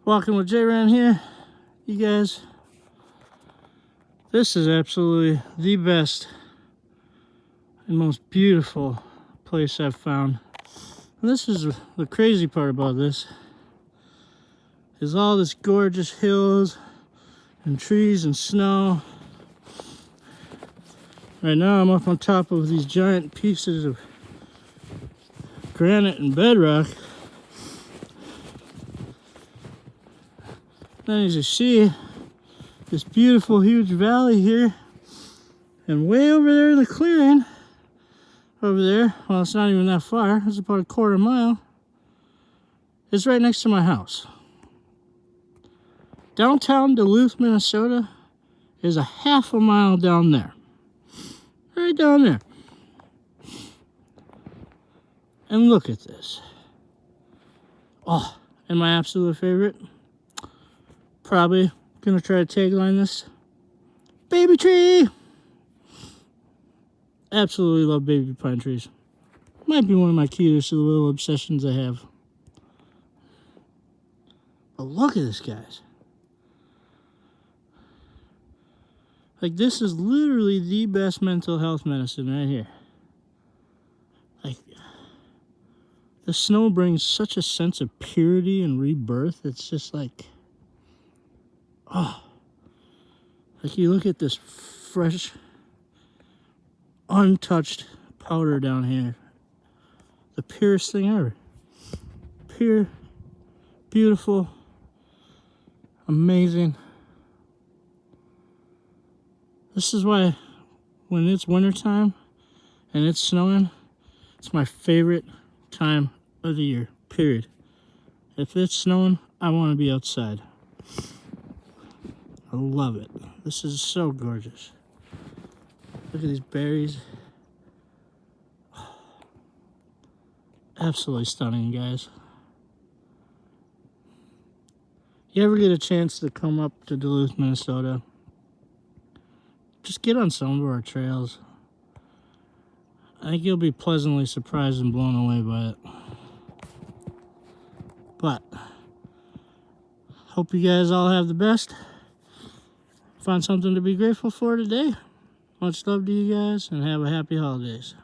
Walking with J Ran here. You guys, this is absolutely the best and most beautiful place I've found. And this is the crazy part about this, is all this gorgeous hills and trees and snow. Right now I'm up on top of these giant pieces of granite and bedrock. Then as you see, this beautiful huge valley here, and way over there in the clearing, over there, well, it's not even that far, it's about a quarter mile, it's right next to my house. Downtown Duluth, Minnesota is a half a mile down there. Right down there. And look at this. Oh, and my absolute favorite, probably gonna try to tagline this, baby tree. Absolutely love baby pine trees. Might be one of my cutest little obsessions I have. But look at this, guys. Like, this is literally the best mental health medicine right here. Like, the snow brings such a sense of purity and rebirth. It's just like, oh, like you look at this fresh, untouched powder down here. The purest thing ever. Pure, beautiful, amazing. This is why when it's wintertime and it's snowing, it's my favorite time of the year, period. If it's snowing, I want to be outside. I love it. This is so gorgeous. Look at these berries. Absolutely stunning, guys. You ever get a chance to come up to Duluth, Minnesota, just get on some of our trails. I think you'll be pleasantly surprised and blown away by it. But hope you guys all have the best. Find something to be grateful for today. Much love to you guys, and have a happy holidays.